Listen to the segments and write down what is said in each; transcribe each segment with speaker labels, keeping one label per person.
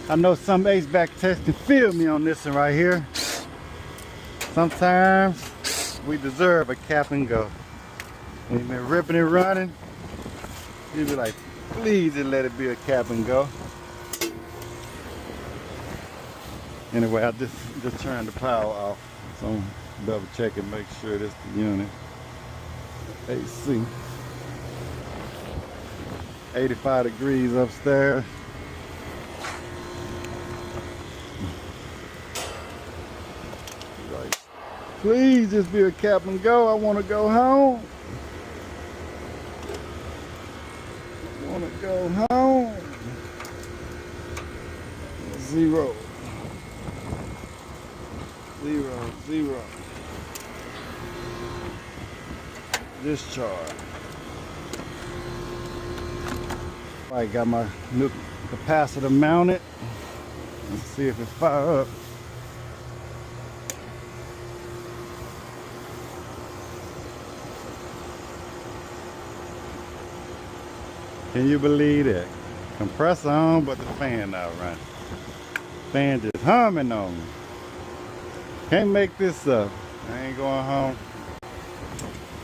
Speaker 1: I know some HVAC techs can feel me on this one right here. Sometimes we deserve a cap and go. When you've been ripping and running, you be like, please just let it be a cap and go. Anyway, I just turned the power off. So I'm double check and make sure this the unit. AC. 85 degrees upstairs. Like, please just be a cap and go. I want to go home. I want to go home. 0. 0, 0. Discharge. I got my new capacitor mounted. Let's see if it fire up. Can you believe that? Compressor on, but the fan not running. Fan just humming on me. Can't make this up. I ain't going home.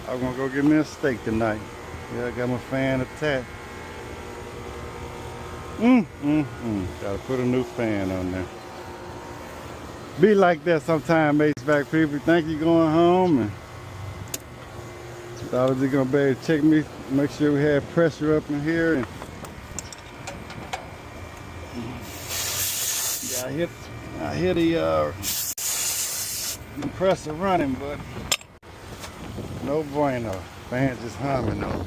Speaker 1: I'm gonna go get me a steak tonight. Yeah, I got my fan attached. Gotta put a new fan on there. Be like that sometime, HVAC people. Think you going home and thought I was just gonna be able to check me, make sure we had pressure up in here. And yeah, I hit the compressor running, but no bueno. Fan just humming though.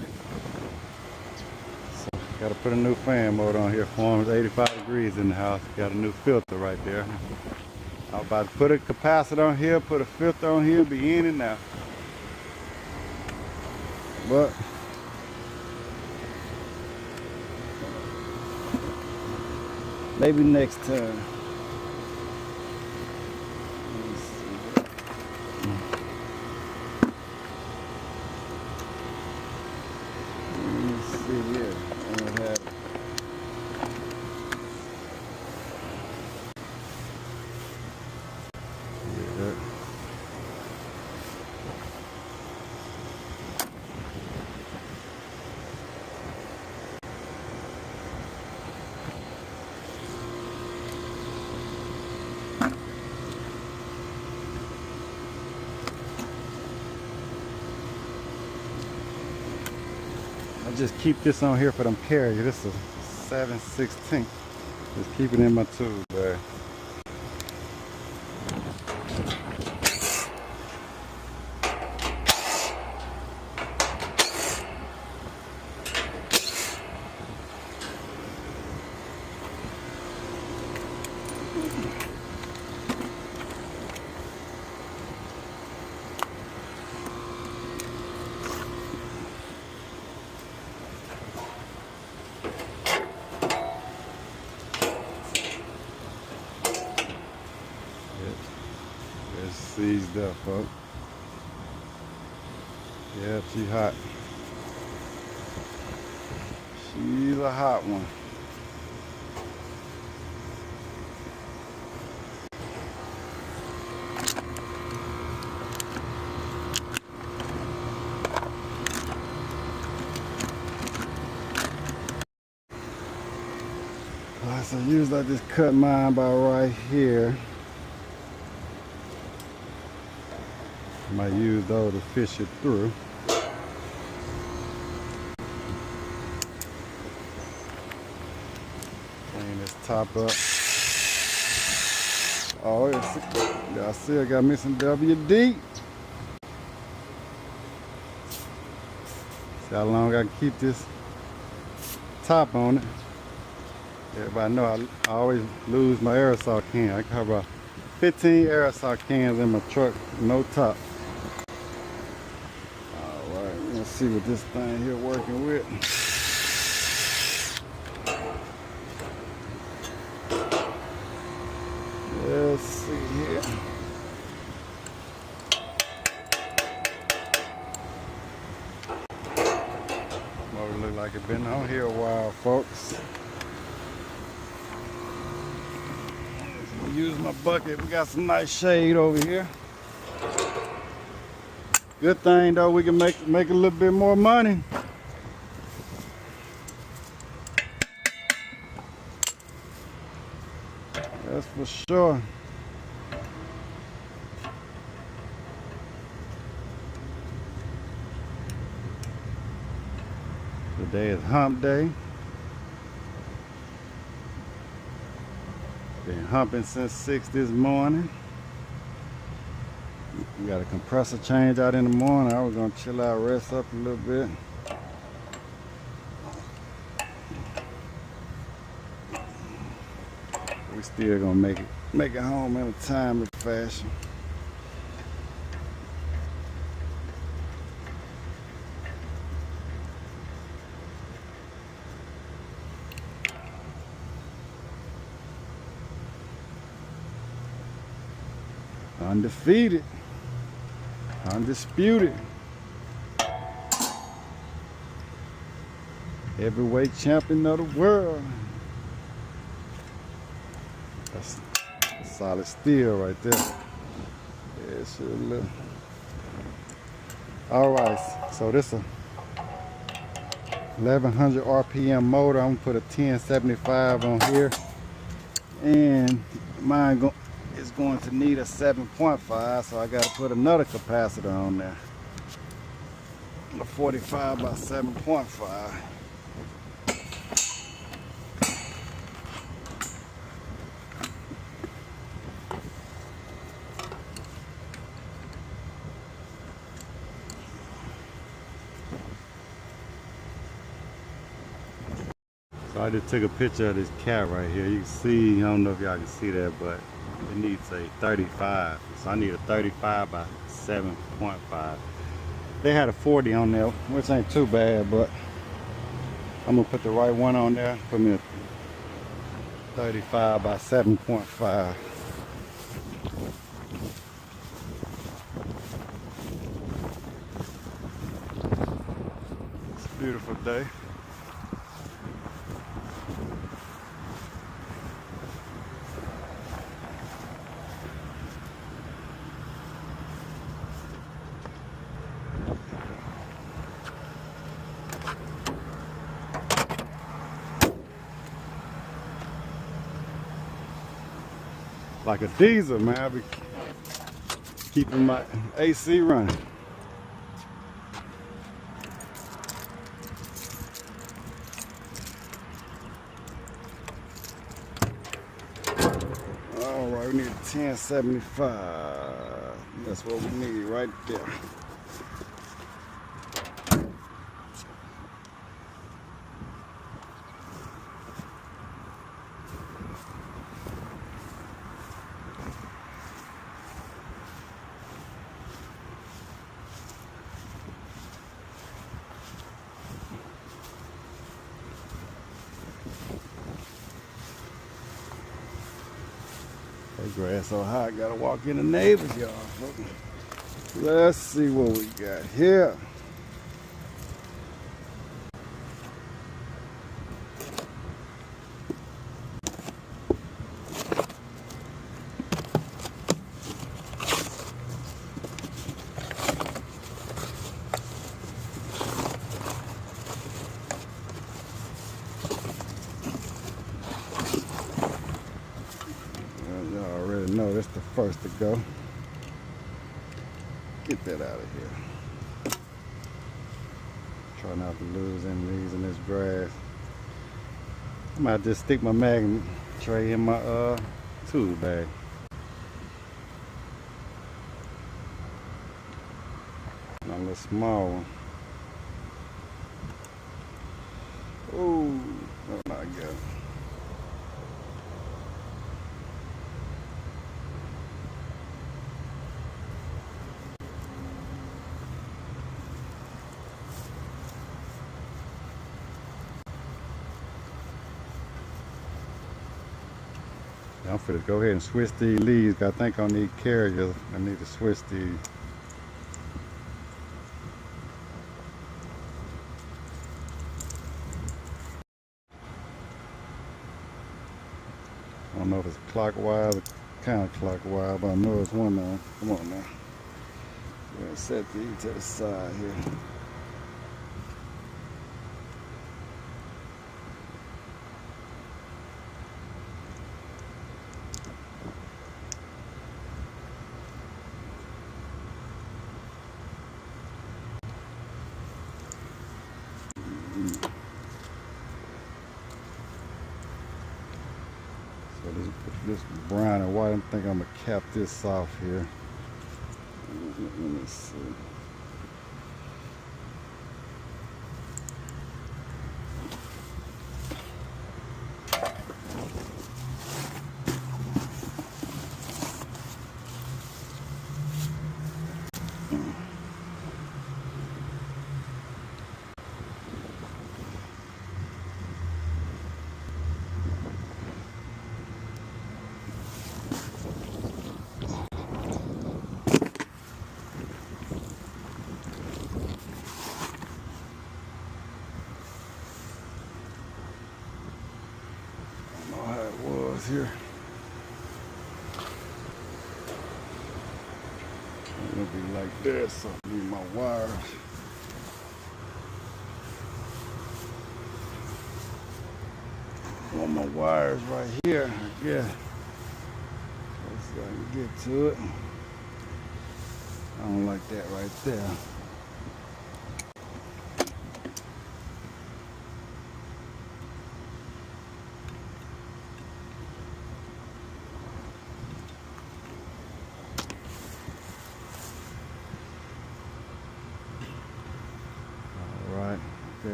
Speaker 1: So gotta put a new fan mode on here for him. It's 85 degrees in the house. Got a new filter right there. I was about to put a capacitor on here, put a filter on here, be in and out. But maybe next time. Just keep this on here for them carriers. This is 7/16. Just keep it in my tool bag. Seized up, folks. Yeah, she's hot. She's a hot one. So usually I just cut mine by right here. Might use those to fish it through. Clean this top up. Oh, I still got me some WD. See how long I can keep this top on it. Everybody know I always lose my aerosol can. I have about 15 aerosol cans in my truck, no top. Let's see what this thing here working with. Let's see here. Well, it look like it's been on here a while, folks. use my bucket. We got some nice shade over here. Good thing though, we can make a little bit more money. That's for sure. Today is hump day. Been humping since 6 this morning. We got a compressor change out in the morning. I was gonna chill out, rest up a little bit. We still gonna make it home in a timely fashion. Undefeated, undisputed, heavyweight champion of the world. That's solid steel right there. Yeah, it should look. All right, so this is a 1100 RPM motor. I'm gonna put a 1075 on here, and mine is going to need a 7.5, so I got to put another capacitor on there. A 45 by 7.5. So I just took a picture of this cat right here. You can see, I don't know if y'all can see that, but it needs a 35. So I need a 35 by 7.5. They had a 40 on there, which ain't too bad, but I'm gonna put the right one on there. Put me a 35 by 7.5. It's a beautiful day. Like a diesel, man. I be keeping my AC running. All right, we need a 1075. That's what we need right there. That grass so high, gotta walk in the neighbor's yard. Let's see what we got here. No, that's the first to go. Get that out of here. Try not to lose any of these in this grass. I might just stick my magnet tray in my tool bag. A little small one. Oh, oh my God. I'm finna go ahead and switch these leads. I think I need carriers. I need to switch these. I don't know if it's clockwise or counterclockwise, but I know it's one now. Come on now. We're gonna set these to the side here. So this brown and white, I think I'm gonna cap this off here. Let me see. Here. It'll be like this, so I need my wires. I want my wires right here, I guess. So I can get to it. I don't like that right there.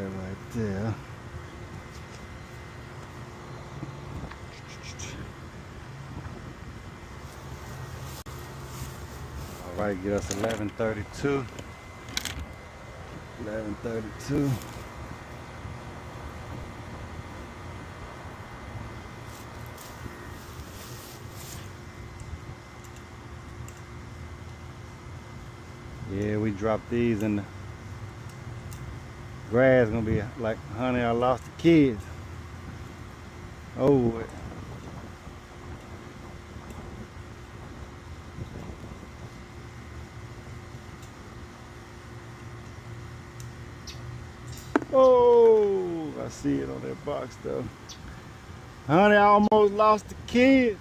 Speaker 1: Right there. All right, get us 1132. 1132. Yeah, we dropped these in the grass. Gonna be like, honey, I lost the kids. Oh, oh, I see it on that box though. Honey, I almost lost the kids.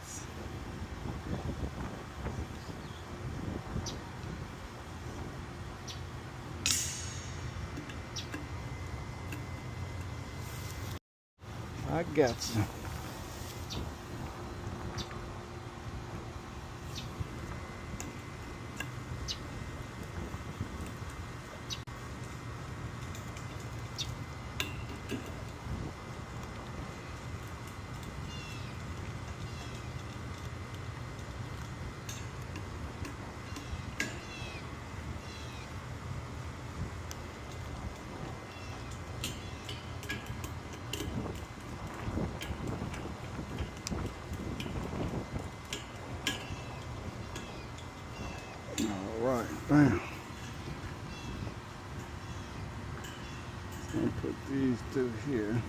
Speaker 1: I got you. Right, bam. I'll put these two here.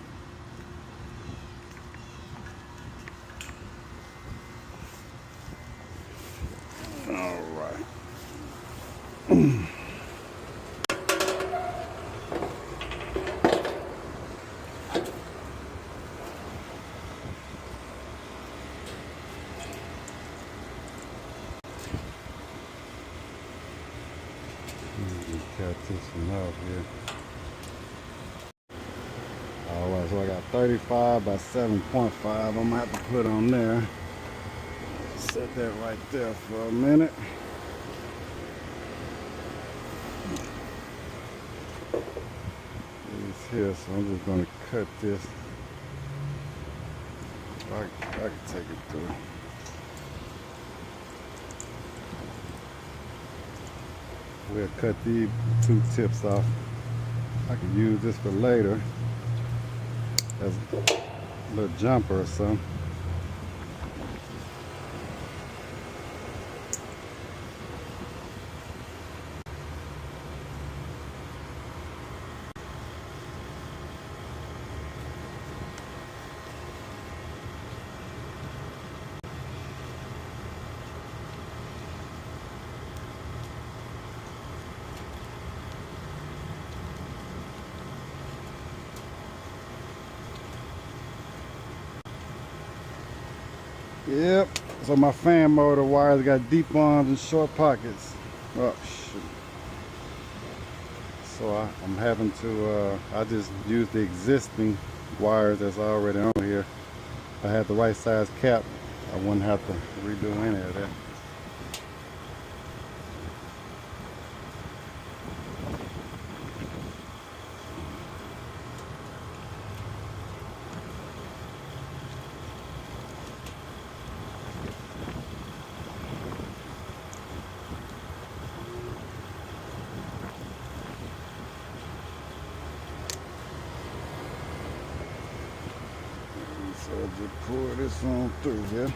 Speaker 1: All right. Cut this one off here. Alright, so I got 35 by 7.5. I'm gonna have to put on there. Set that right there for a minute. It's here, so I'm just gonna cut this. I can take it through. We'll cut these two tips off. I can use this for later as a little jumper or something. Yep. So my fan motor wires got deep arms and short pockets. Oh shoot. So I'm having to, I just use the existing wires that's already on here. If I had the right size cap, I wouldn't have to redo any of that. So just pour this on through here.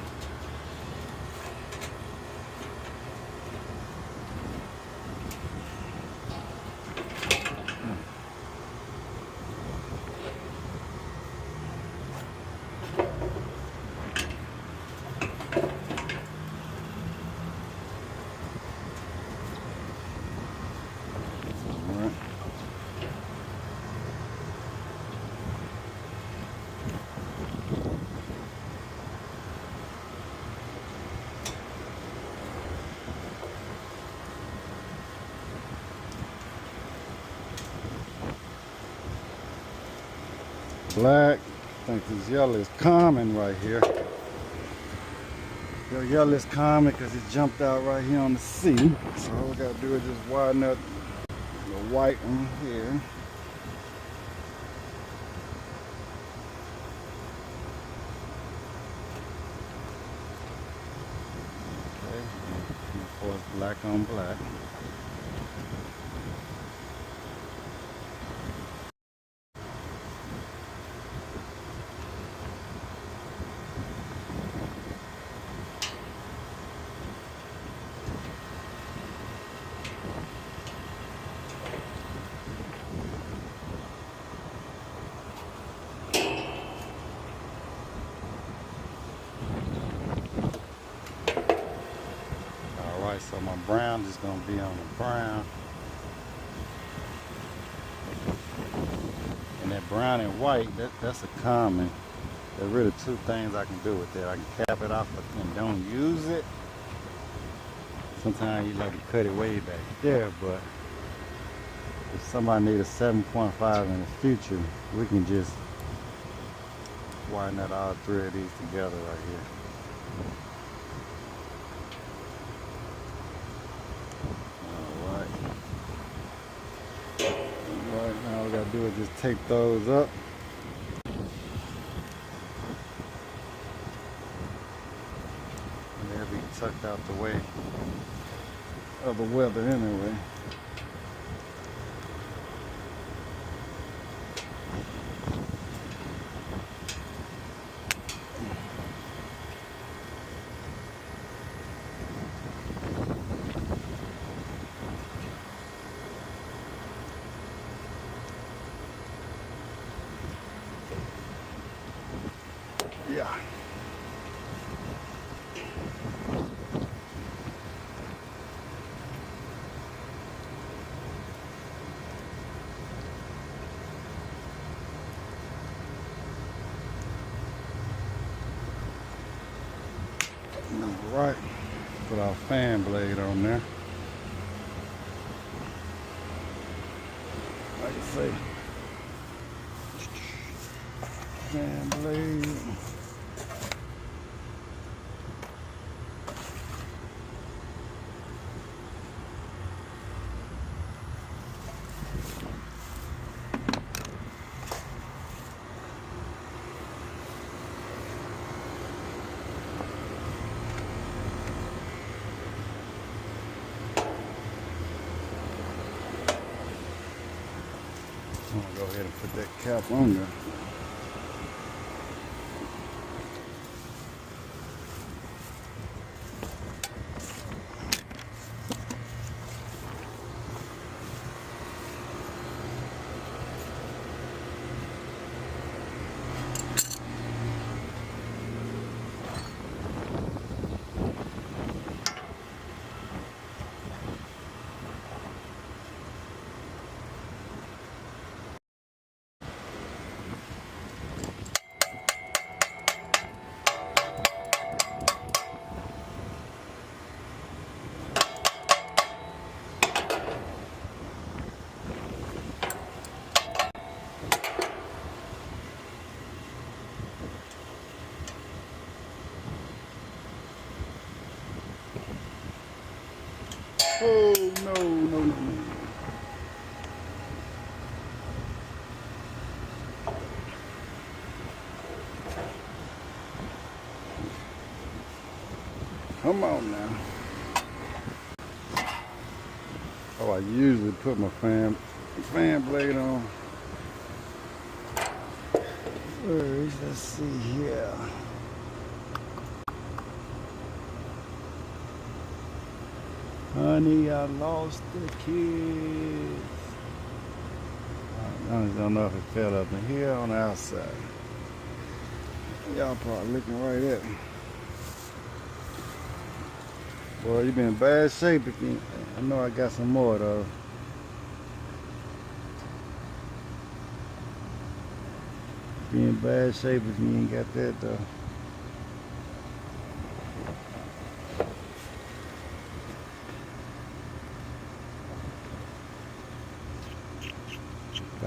Speaker 1: Black. I think this yellow is common right here. Your yellow is common because it jumped out right here on the C. So all we gotta do is just widen up the white one here. Okay, and of course black on black. Alright, so my brown is going to be on the brown. And that brown and white, that's a common. There are really two things I can do with that. I can cap it off and don't use it. Sometimes you like to cut it way back there, but if somebody needs a 7.5 in the future, we can just widen that all three of these together right here. Alright, now all we gotta do is just tape those up. And they'll be tucked out the way of the weather anyway. Yeah. All right. Put our fan blade on there. Like I say, fan blade. I'm gonna go ahead and put that cap on there. Oh, no, no, no. Come on now. Oh, I usually put my fan blade on. Let's see here. Honey, I lost the kids. I don't know if it fell up in here or on the outside. Y'all probably looking right at me. Boy, you been in bad shape again. I know I got some more though. Be in bad shape if you ain't got that though.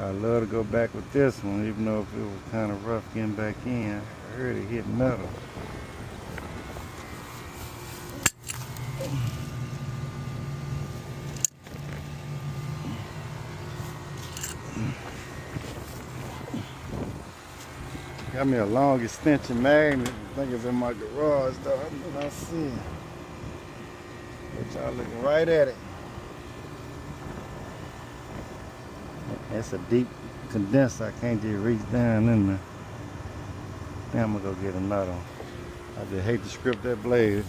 Speaker 1: I'd love to go back with this one, even though if it was kind of rough getting back in. I heard it hit metal. Got me a long extension magnet. I think it's in my garage though. I'm not seeing. But y'all looking right at it. That's a deep condenser. I can't just reach down in there. Then I'm gonna go get another one. I just hate to script that blade,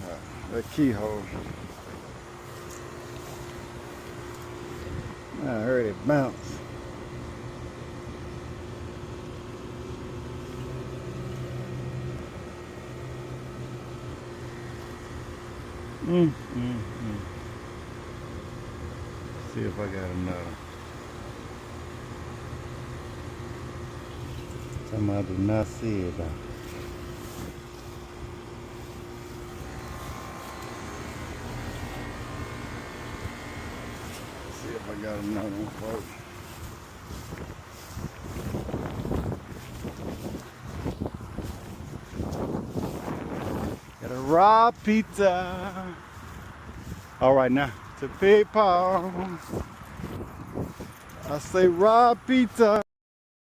Speaker 1: that keyhole. I heard it bounce. See if I got another. Somebody did not see it though. See if I got another one, folks. Got a raw pizza. All right, now to PayPal. I say raw pizza.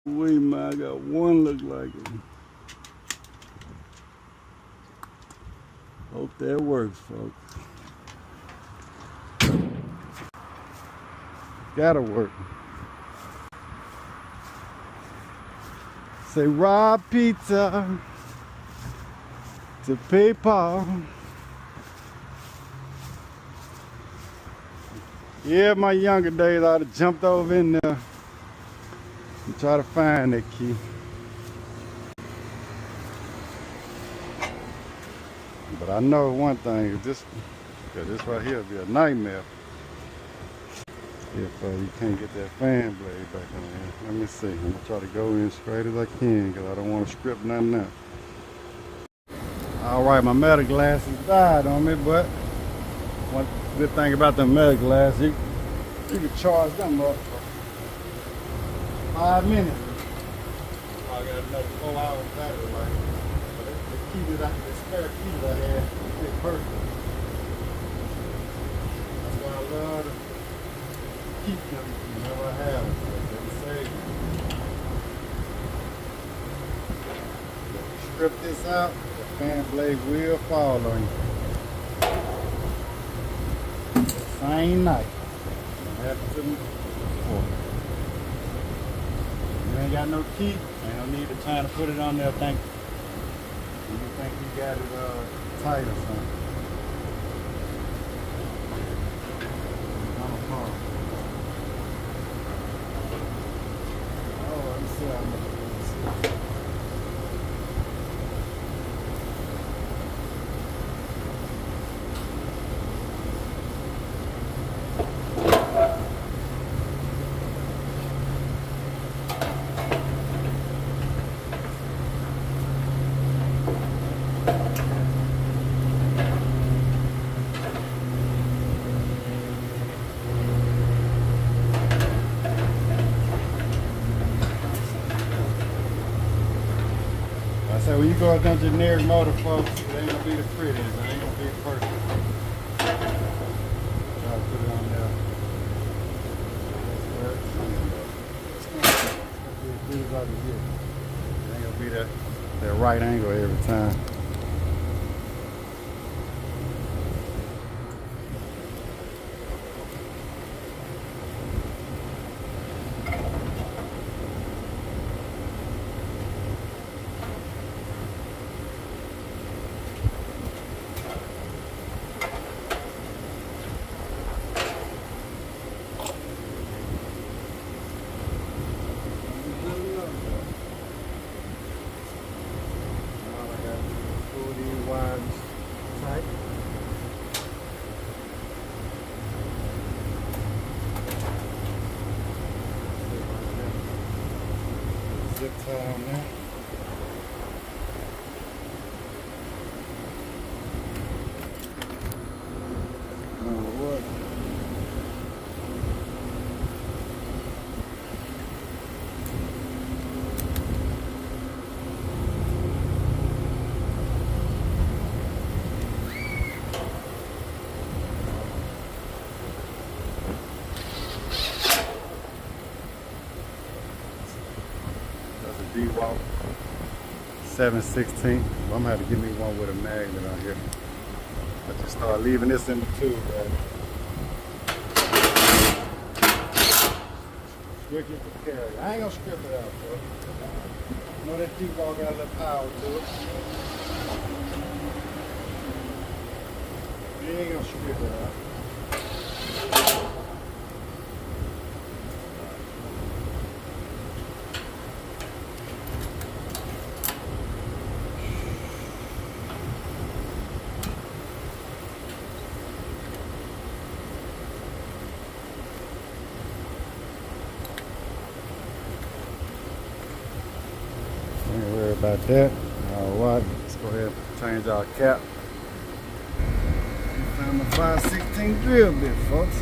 Speaker 1: Wait, man, I got one look like it. Hope that works, folks. Gotta work. Say raw pizza to PayPal. Yeah, my younger days, I'd have jumped over in there and try to find that key. But I know one thing, this right here will be a nightmare if you can't get that fan blade back on here. Let me see. I'm gonna try to go in straight as I can because I don't want to script nothing out. All right, my metal glasses died on me, but one good thing about the metal glass, you can charge them up for 5 minutes. I got another 4 hours battery life. The key that the spare key that I had is perfect. That's why I love to keep them whenever I have them. So they save me. If you strip this out, the fan blade will fall on you. Same night. It happened to me before. You ain't got no key, ain't no need to try to put it on there think you think you got it tight or something. Oh, let me see how much it is. So when you go against generic motor, folks, it ain't gonna be the prettiest, it ain't gonna be perfect. try to put it on there. It's gonna be as good as I can get. It ain't gonna be that right angle every time. Zip tie on there. What? D-Walk 7/16. I'm gonna have to give me one with a magnet on here. I just start leaving this in the tube, man. Strictly for carry. I ain't gonna strip it out, bro. You know that D-Walk got a little power to it. You ain't gonna strip it out. Don't worry about that. Alright, let's go ahead and change our cap. Found my 5/16 drill bit, folks.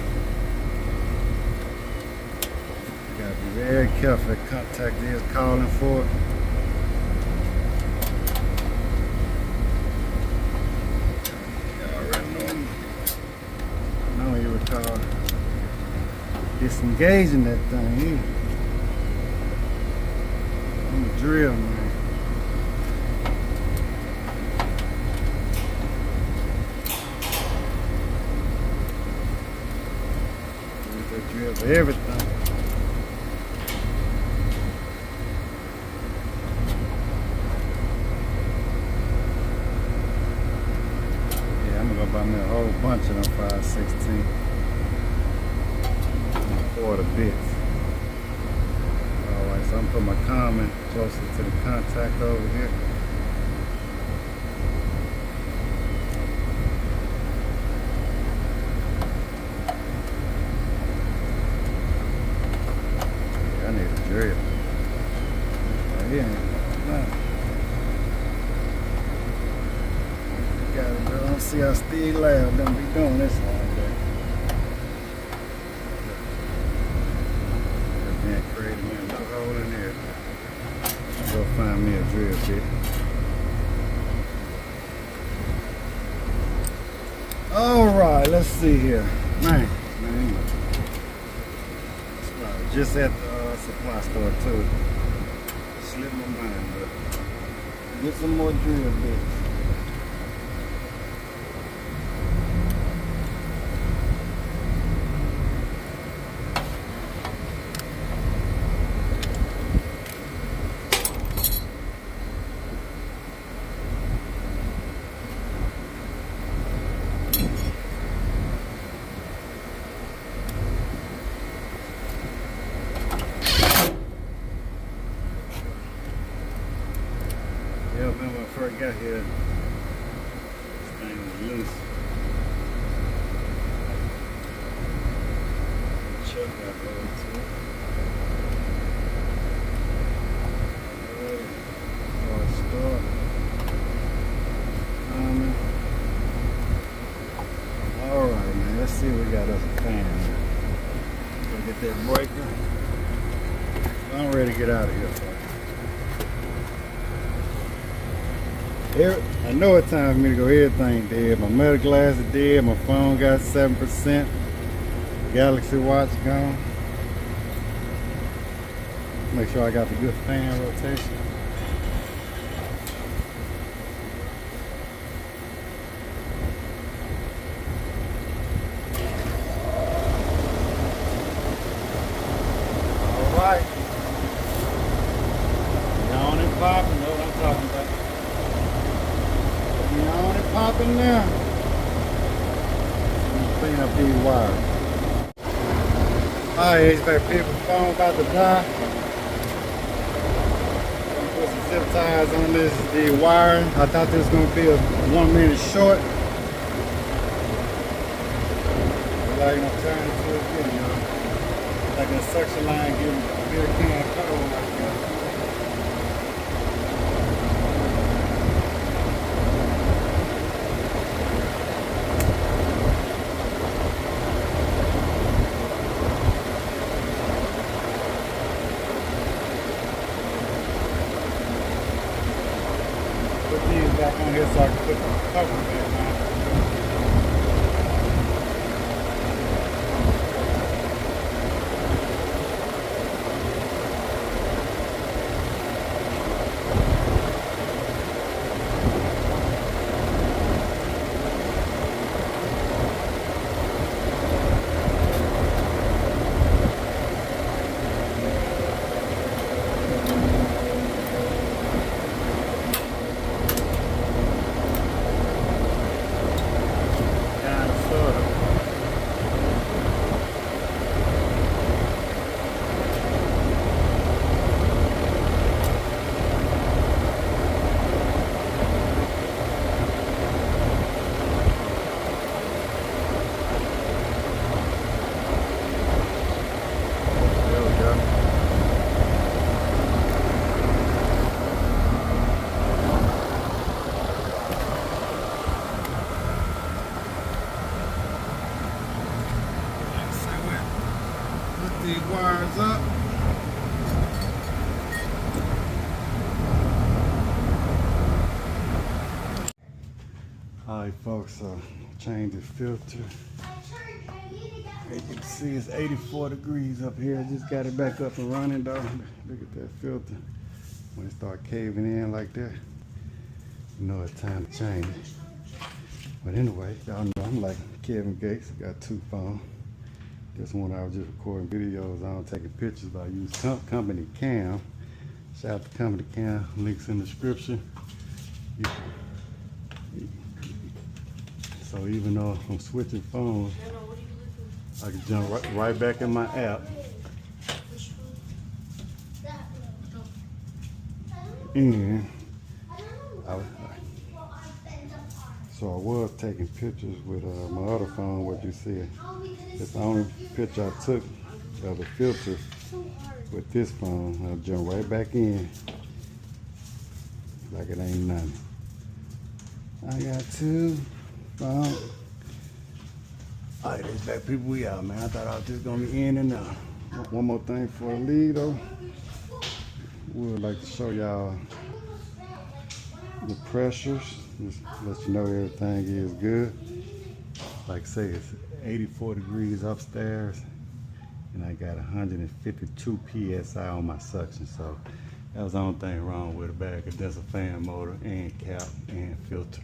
Speaker 1: You gotta be very careful. The contractor is calling for it. You already know you recall disengaging that thing here. I'm a drill man. Drill for everything. Yeah, I'm gonna go buy me a whole bunch of them 5/16 quarter bits. Alright, so I'm gonna put my common closer to the contact over here. Drill. Right here. Got it, bro. I don't see how Steve Lab don't be doing this all day. That man created me a little hole in there. I'll go find me a drill bit. Alright, let's see here. Man. Just at the supply store too. Slipped my mind, but get some more drill bits. Yeah, when I first got here, this thing was loose. Chuck got hold to it. Start. Alright, man, let's see what we got us a fan. Gonna get that breaker. I'm ready to get out of here, folks. I know it's time for me to go. Everything dead. My metal glass is dead. My phone got 7%. Galaxy watch gone. Make sure I got the good fan rotation. Alright. Yawn and popping, know what I'm talking about. Yawn and popping now. Let me clean up these wires. Alright, HVAC people, phone about to die. Put some zip ties on this the wire. I thought this was gonna be a 1 minute short. But like I'm turning to it again, y'all. Like a suction line getting beer can cold like that. Put these back on here so I can put the cover back on. These wires up. Alright folks, change the filter. As you can see, it's 84 degrees up here. I just got it back up and running though. Look at that filter. When it start caving in like that, you know it's time to change it. But anyway, y'all know I'm like Kevin Gates. I got 2 phones. This one I was just recording videos on, taking pictures, but I use company cam. Shout out to company cam, links in the description. So even though I'm switching phones, I can jump right back in my app. And so I was taking pictures with my other phone, what you see. It's the only picture I took of the filter with this phone. I'll jump right back in like it ain't nothing. I got 2 phones. Alright, HVAC people, we out, man. I thought I was just gonna be in and out. One more thing for a lead though. We would like to show y'all the pressures. Just let you know everything is good. Like I say, it's 84 degrees upstairs and I got 152 PSI on my suction. So that was the only thing wrong with the bag. That's a fan motor and cap and filter.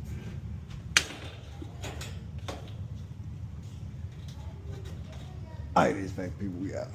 Speaker 1: Alright, HVAC people, we out.